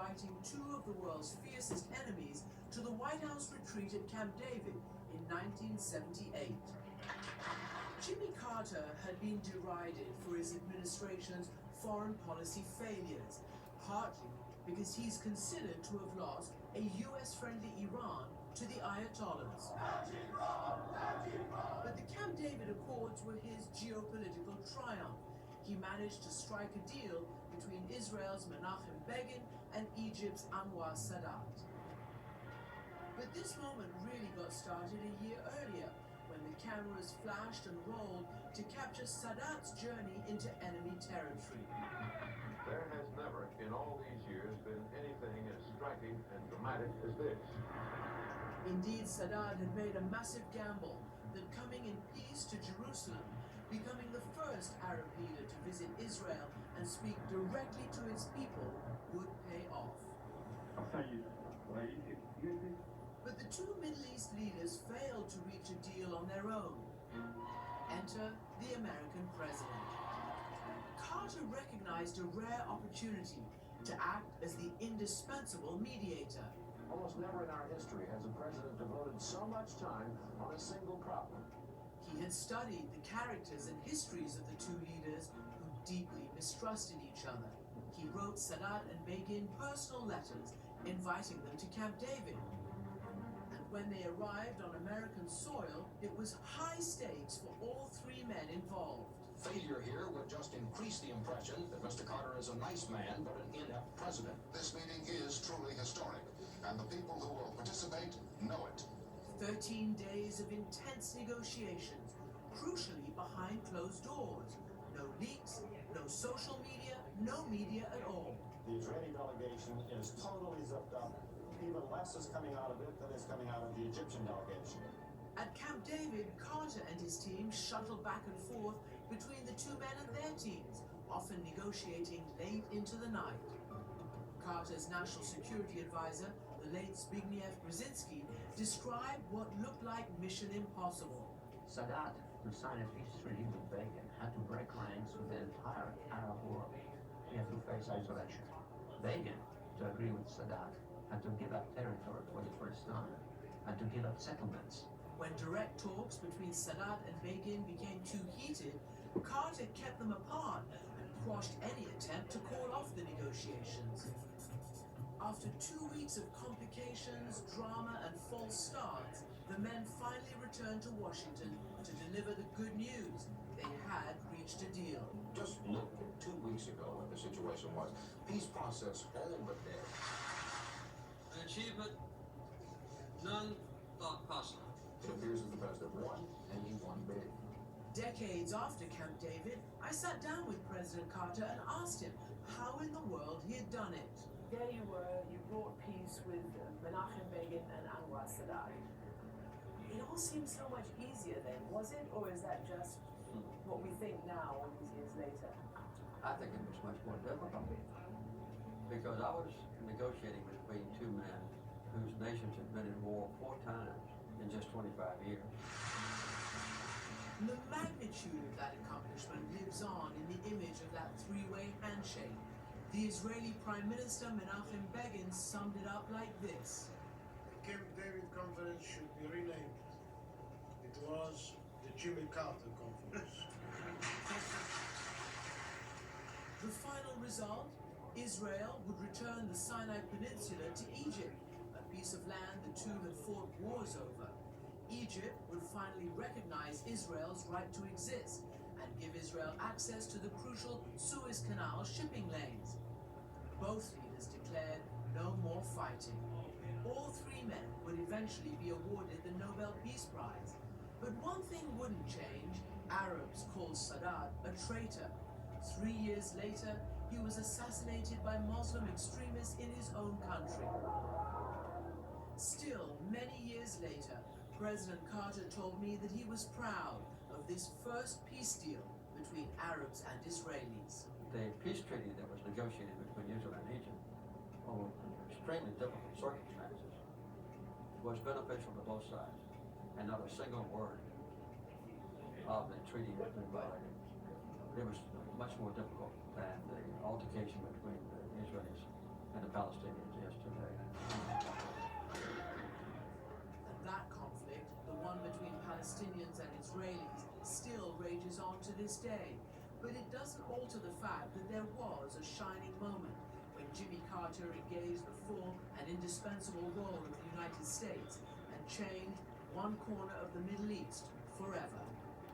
inviting two of the world's fiercest enemies to the White House retreat at Camp David in 1978. Jimmy Carter had been derided for his administration's foreign policy failures, partly because he's considered to have lost a US-friendly Iran to the Ayatollahs. But the Camp David Accords were his geopolitical triumph. He managed to strike a deal between Israel's Menachem Begin and Egypt's Anwar Sadat. But this moment really got started a year earlier, when the cameras flashed and rolled to capture Sadat's journey into enemy territory. There has never, in all these years, been anything as striking and dramatic as this. Indeed, Sadat had made a massive gamble that coming in peace to Jerusalem, becoming the first Arab leader to visit Israel and speak directly to its people, would pay off. But the two Middle East leaders failed to reach a deal on their own. Enter the American president. Carter recognized a rare opportunity to act as the indispensable mediator. Almost never in our history has a president devoted so much time on a single problem. He had studied the characters and histories of the two leaders who deeply mistrusted each other. He wrote Sadat and Begin personal letters inviting them to Camp David. And when they arrived on American soil, it was high stakes for all three men involved. Failure here would just increase the impression that Mr. Carter is a nice man but an inept president. This meeting is truly historic, and the people who will participate know it. 13 days of intense negotiations, crucially behind closed doors. No leaks, no social media, no media at all. The Israeli delegation is totally zipped up. Even less is coming out of it than is coming out of the Egyptian delegation. At Camp David, Carter and his team shuttled back and forth between the two men and their teams, often negotiating late into the night. Carter's national security advisor, the late Zbigniew Brzezinski, described what looked like mission impossible. Sadat, to sign a peace treaty with Begin, had to break ranks with the entire Arab world. He had to face isolation. Begin, to agree with Sadat, had to give up territory for the first time, and to give up settlements. When direct talks between Sadat and Begin became too heated, Carter kept them apart and quashed any attempt to call off the negotiations. After 2 weeks of complications, drama, and false starts, the men finally returned to Washington to deliver the good news. They had reached a deal. Just look at 2 weeks ago what the situation was. Peace process all but dead. An achievement none thought possible. It appears that the president won, and he won big. Decades after Camp David, I sat down with President Carter and asked him how in the world he had done it. There you were, you brought peace with Menachem Begin and Anwar Sadat. It all seems so much easier then, was it? Or is that just what we think now, all these years later? I think it was much more difficult because I was negotiating between two men whose nations had been in war 4 times in just 25 years. The magnitude of that accomplishment lives on in the image of that three-way handshake. The Israeli Prime Minister Menachem Begin summed it up like this. The Camp David Conference should be renamed. It was the Jimmy Carter Conference. The final result? Israel would return the Sinai Peninsula to Egypt, a piece of land the two had fought wars over. Egypt would finally recognize Israel's right to exist and give Israel access to the crucial Suez Canal shipping lanes. Both leaders declared no more fighting. All three men would eventually be awarded the Nobel Peace Prize. But one thing wouldn't change. Arabs called Sadat a traitor. 3 years later, he was assassinated by Muslim extremists in his own country. Still, many years later, President Carter told me that he was proud of this first peace deal between Arabs and Israelis. The peace treaty that was negotiated between Israel and Egypt, under extremely difficult circumstances, was beneficial to both sides, and not a single word of the treaty has been violated. It was much more difficult than the altercation between the Israelis and the Palestinians is today. And that conflict, the one between Palestinians and Israelis, still rages on to this day. But it doesn't alter the fact that there was a shining moment when Jimmy Carter engaged the full and indispensable role of the United States and changed one corner of the Middle East forever.